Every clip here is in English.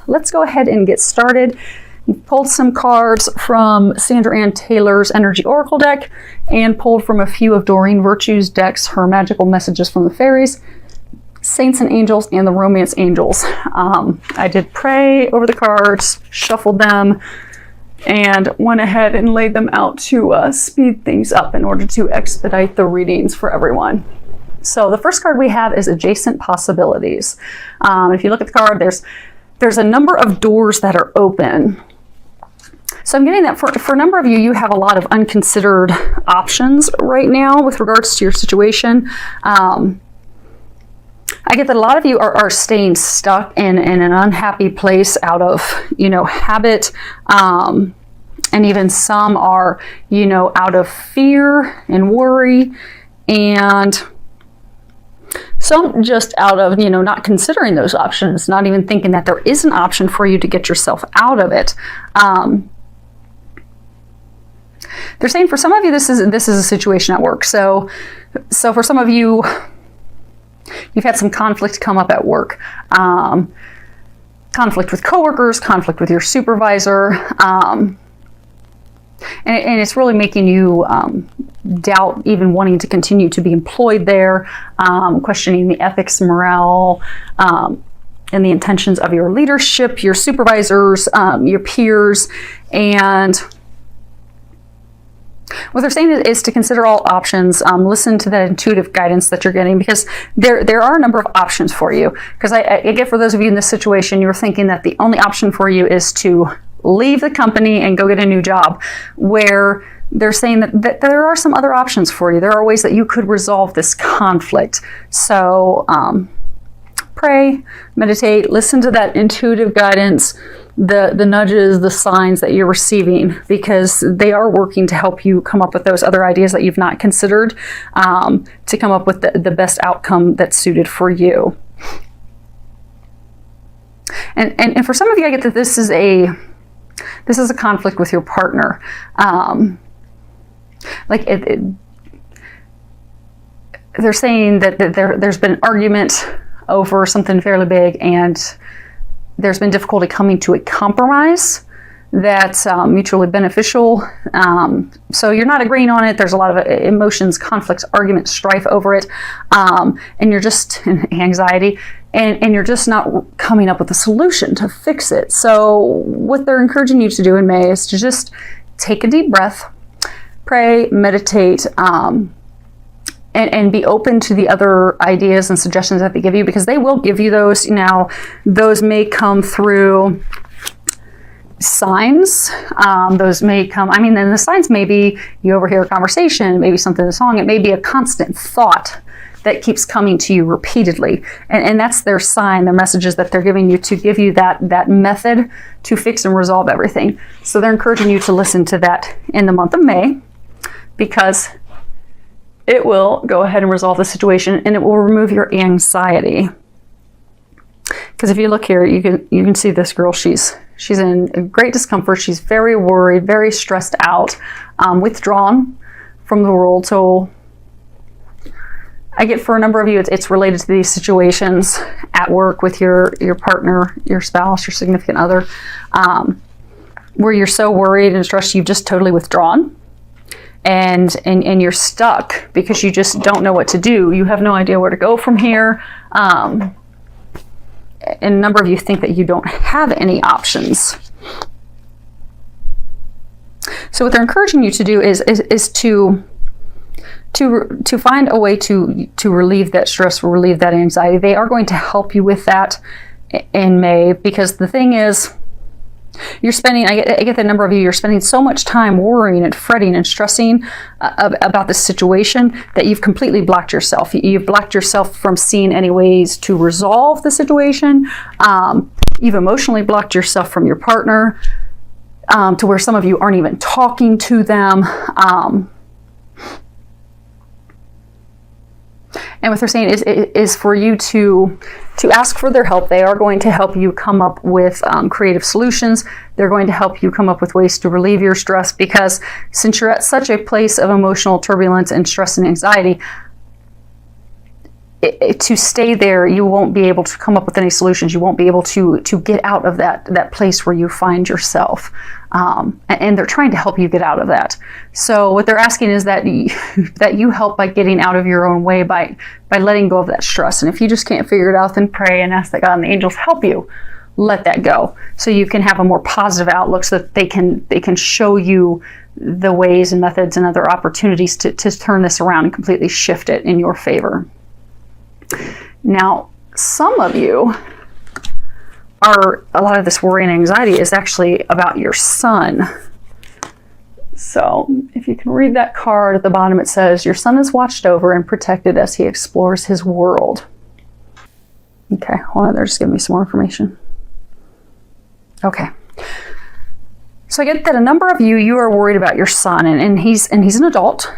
let's go ahead and get started. Pulled some cards from Sandra Ann Taylor's Energy Oracle deck and pulled from a few of Doreen Virtue's decks, her magical messages from the fairies, saints and angels, and the romance angels. I did pray over the cards, shuffled them, and went ahead and laid them out to speed things up in order to expedite the readings for everyone. So the first card we have is Adjacent Possibilities. If you look at the card, there's a number of doors that are open. So I'm getting that for a number of you, you have a lot of unconsidered options right now with regards to your situation. I get that a lot of you are staying stuck in an unhappy place out of, habit. And even some are, out of fear and worry, and some just out of, not considering those options, not even thinking that there is an option for you to get yourself out of it. They're saying for some of you, this is a situation at work. So for some of you, you've had some conflict come up at work. Conflict with coworkers, conflict with your supervisor. And it's really making you doubt even wanting to continue to be employed there, questioning the ethics, morale, and the intentions of your leadership, your supervisors, your peers. And what they're saying is to consider all options, listen to that intuitive guidance that you're getting, because there are a number of options for you. Because I get for those of you in this situation, you're thinking that the only option for you is to leave the company and go get a new job, where they're saying that there are some other options for you. There are ways that you could resolve this conflict. So pray, meditate, listen to that intuitive guidance, the nudges, the signs that you're receiving, because they are working to help you come up with those other ideas that you've not considered, to come up with the best outcome that's suited for you. And for some of you, I get that this is a conflict with your partner. They're saying that there's been an argument over something fairly big, and there's been difficulty coming to a compromise that's mutually beneficial. So you're not agreeing on it. There's a lot of emotions, conflicts, arguments, strife over it, and you're just anxiety, and you're just not coming up with a solution to fix it. So what they're encouraging you to do in May is to just take a deep breath, pray, meditate, and be open to the other ideas and suggestions that they give you, because they will give you those. Now, those may come through signs. Those may come, then the signs may be you overhear a conversation, maybe something in a song. It may be a constant thought that keeps coming to you repeatedly. And that's their sign, their messages that they're giving you to give you that method to fix and resolve everything. So they're encouraging you to listen to that in the month of May, because it will go ahead and resolve the situation, and it will remove your anxiety. Because if you look here, you can see this girl. She's in great discomfort. She's very worried, very stressed out, withdrawn from the world. So I get for a number of you, it's related to these situations at work with your partner, your spouse, your significant other, where you're so worried and stressed, you've just totally withdrawn. And you're stuck because you just don't know what to do. You have no idea where to go from here. And a number of you think that you don't have any options. So what they're encouraging you to do is to find a way to relieve that stress, relieve that anxiety. They are going to help you with that in May, because the thing is, you're spending, I get the number of you, you're spending so much time worrying and fretting and stressing about this situation that you've completely blocked yourself. You've blocked yourself from seeing any ways to resolve the situation. You've emotionally blocked yourself from your partner, to where some of you aren't even talking to them. And what they're saying is for you to ask for their help. They are going to help you come up with creative solutions. They're going to help you come up with ways to relieve your stress, because since you're at such a place of emotional turbulence and stress and anxiety, to stay there, you won't be able to come up with any solutions. You won't be able to get out of that place where you find yourself. And they're trying to help you get out of that. So what they're asking is that you help by getting out of your own way, by letting go of that stress. And if you just can't figure it out, then pray and ask that God and the angels help you let that go, so you can have a more positive outlook, so that they can show you the ways and methods and other opportunities to turn this around and completely shift it in your favor. Now, some of you a lot of this worry and anxiety is actually about your son. So if you can read that card at the bottom, it says, your son is watched over and protected as he explores his world. Okay, hold on, they're just giving me some more information. Okay. So I get that a number of you are worried about your son, and he's an adult.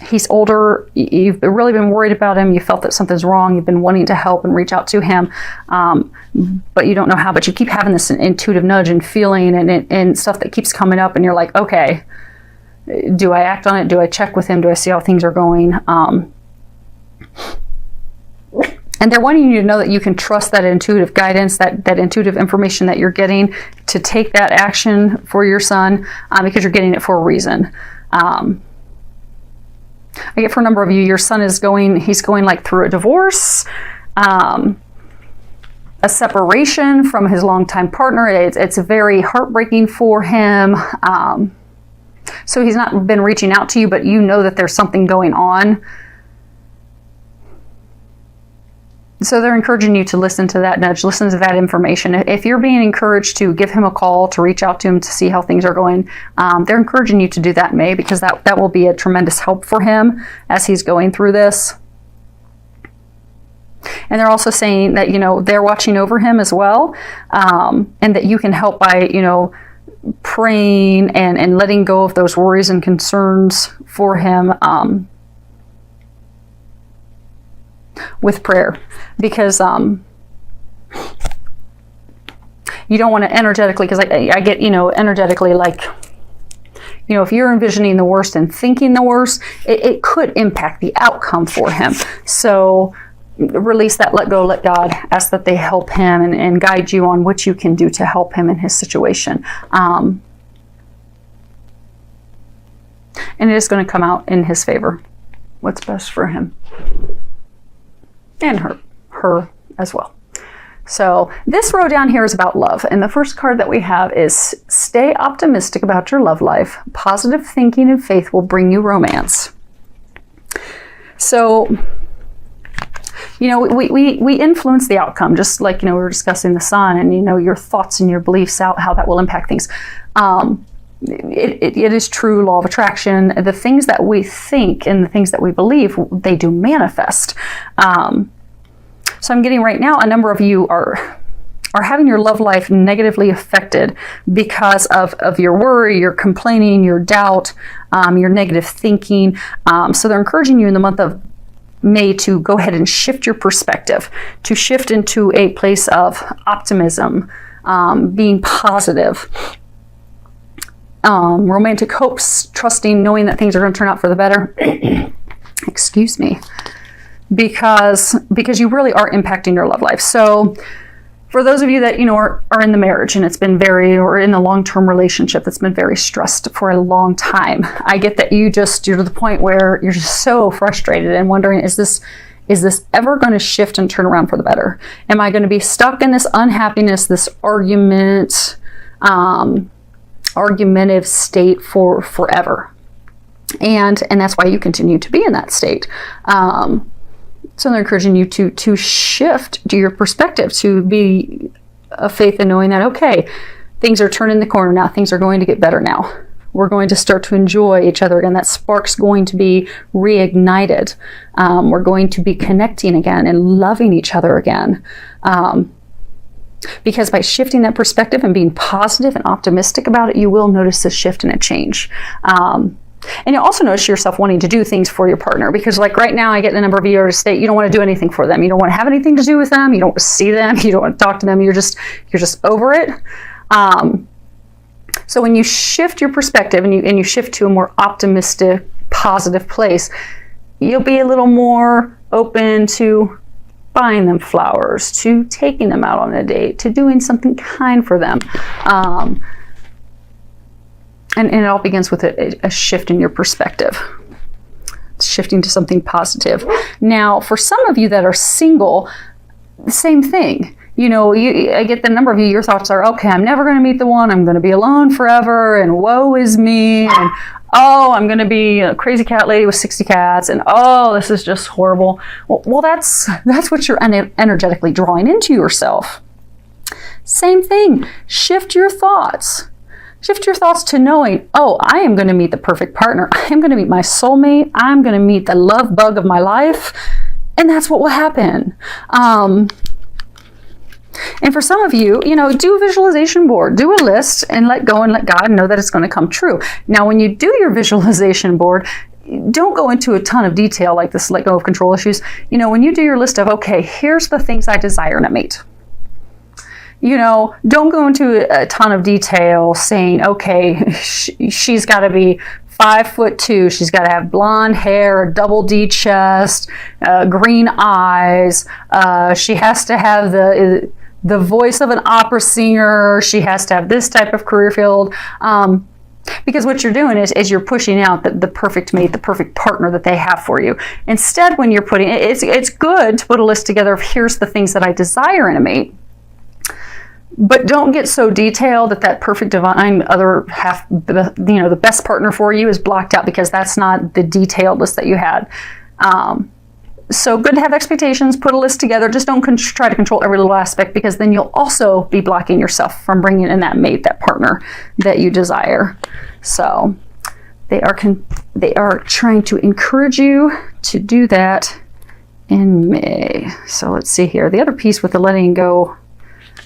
He's older. You've really been worried about him. You felt that something's wrong. You've been wanting to help and reach out to him, but you don't know how. But you keep having this intuitive nudge and feeling and stuff that keeps coming up, and you're like, okay, do I act on it? Do I check with him? Do I see how things are going? And they're wanting you to know that you can trust that intuitive guidance, that intuitive information that you're getting, to take that action for your son, because you're getting it for a reason. I get for a number of you, your son he's going like through a divorce, a separation from his longtime partner. It's very heartbreaking for him. So he's not been reaching out to you, but you know that there's something going on. So they're encouraging you to listen to that nudge, listen to that information. If you're being encouraged to give him a call, to reach out to him to see how things are going, they're encouraging you to do that in May, because that will be a tremendous help for him as he's going through this. And they're also saying that, they're watching over him as well, and that you can help by, praying and letting go of those worries and concerns for him, with prayer, because you don't want to energetically, because I get, energetically, like, if you're envisioning the worst and thinking the worst, it could impact the outcome for him. So release that, let go, let God, ask that they help him and guide you on what you can do to help him in his situation. And it is going to come out in his favor, what's best for him. And her as well. So this row down here is about love. And the first card that we have is, stay optimistic about your love life. Positive thinking and faith will bring you romance. So, we influence the outcome, just like, we were discussing the sun, and, your thoughts and your beliefs, how that will impact things. It is true law of attraction. The things that we think and the things that we believe, they do manifest. So I'm getting right now, a number of you are having your love life negatively affected because of your worry, your complaining, your doubt, your negative thinking. So they're encouraging you in the month of May to go ahead and shift your perspective, to shift into a place of optimism, being positive. Romantic hopes, trusting, knowing that things are going to turn out for the better. Excuse me. Because you really are impacting your love life. So for those of you that, are in the marriage and it's been or in the long-term relationship that's been very stressed for a long time, I get that you're to the point where you're just so frustrated and wondering, is this ever going to shift and turn around for the better? Am I going to be stuck in this unhappiness, this argumentative state for forever? And that's why you continue to be in that state. So they're encouraging you to shift to your perspective, to be of faith in knowing that, okay, things are turning the corner now. Things are going to get better now. We're going to start to enjoy each other again. That spark's going to be reignited. We're going to be connecting again and loving each other again. Because by shifting that perspective and being positive and optimistic about it, you will notice a shift and a change. And you'll also notice yourself wanting to do things for your partner, because like right now I get a number of you to state you don't want to do anything for them. You don't want to have anything to do with them. You don't want to see them. You don't want to talk to them. You're just over it. So when you shift your perspective and you shift to a more optimistic, positive place, you'll be a little more open to buying them flowers, to taking them out on a date, to doing something kind for them. And it all begins with a shift in your perspective. Shifting to something positive. Now, for some of you that are single, the same thing. You know, I get the number of you, your thoughts are, okay, I'm never going to meet the one, I'm going to be alone forever, and woe is me, and oh, I'm going to be a crazy cat lady with 60 cats, and oh, this is just horrible. Well, that's what you're energetically drawing into yourself. Same thing. Shift your thoughts. Shift your thoughts to knowing, oh, I am going to meet the perfect partner. I am going to meet my soulmate. I'm going to meet the love bug of my life. And that's what will happen. And for some of you, you know, do a visualization board, do a list, and let go and let God know that it's going to come true. Now, when you do your visualization board, don't go into a ton of detail like this, let go of control issues. You know, when you do your list of, okay, here's the things I desire in a mate. You know, don't go into a ton of detail saying, okay, she's got to be 5'2", she's got to have blonde hair, a double D chest, green eyes, she has to have the voice of an opera singer, she has to have this type of career field. Because what you're doing is you're pushing out the perfect mate, the perfect partner that they have for you. Instead, when you're putting, it's good to put a list together of here's the things that I desire in a mate. But don't get so detailed that perfect divine other half, the best partner for you is blocked out, because that's not the detailed list that you had. So good to have expectations, put a list together. Just don't try to control every little aspect, because then you'll also be blocking yourself from bringing in that mate, that partner that you desire. So they are trying to encourage you to do that in May. So let's see here. The other piece with the letting go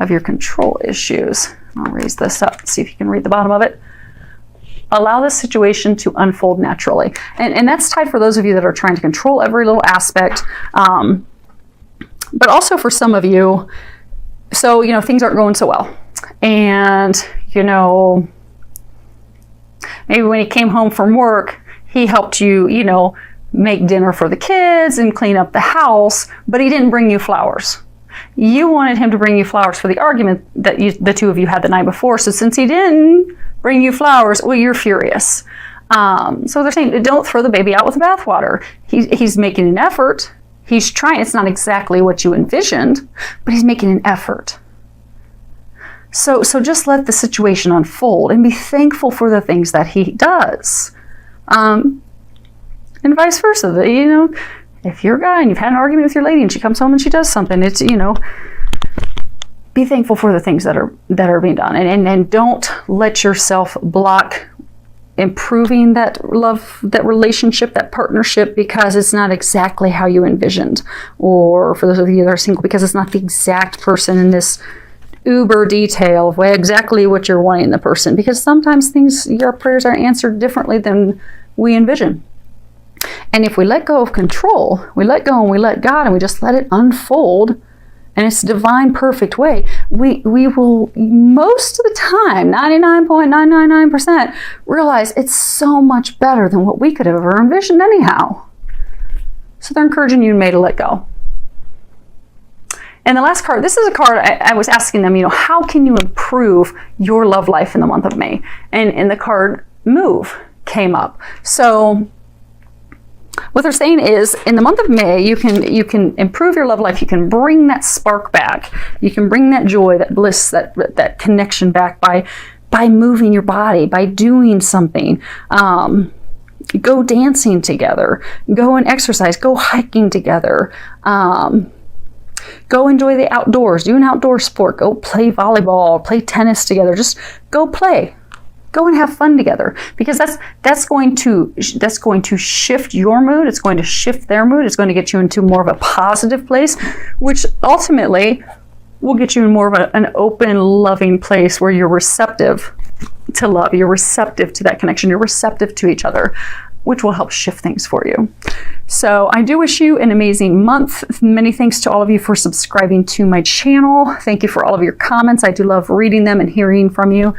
of your control issues. I'll raise this up, see if you can read the bottom of it. Allow the situation to unfold naturally. And that's tied for those of you that are trying to control every little aspect. But also for some of you, so, you know, things aren't going so well. And, you know, maybe when he came home from work, he helped you, you know, make dinner for the kids and clean up the house, but he didn't bring you flowers. You wanted him to bring you flowers for the argument that the two of you had the night before. So since he didn't bring you flowers, well, you're furious. So they're saying, don't throw the baby out with the bathwater. He's making an effort. He's trying. It's not exactly what you envisioned, but he's making an effort. So just let the situation unfold and be thankful for the things that he does. And vice versa. You know, if you're a guy and you've had an argument with your lady and she comes home and she does something, it's, you know, be thankful for the things that are being done, and don't let yourself block improving that love, that relationship, that partnership, because it's not exactly how you envisioned. Or for those of you that are single, because it's not the exact person in this uber detail of exactly what you're wanting in the person, because sometimes your prayers are answered differently than we envision. And if we let go of control, we let go and we let God, and we just let it unfold in its divine, perfect way, we will, most of the time, 99.999%, realize it's so much better than what we could have ever envisioned anyhow. So they're encouraging you in May to let go. And the last card, this is a card I was asking them, you know, how can you improve your love life in the month of May? And the card Move came up. So what they're saying is, in the month of May, you can improve your love life. You can bring that spark back. You can bring that joy, that bliss, that connection back by moving your body, by doing something. Go dancing together. Go and exercise. Go hiking together. Go enjoy the outdoors. Do an outdoor sport. Go play volleyball. Play tennis together. Just go play. Go and have fun together, because that's going to shift your mood. It's going to shift their mood. It's going to get you into more of a positive place, which ultimately will get you in more of an open, loving place where you're receptive to love. You're receptive to that connection. You're receptive to each other, which will help shift things for you. So I do wish you an amazing month. Many thanks to all of you for subscribing to my channel. Thank you for all of your comments. I do love reading them and hearing from you.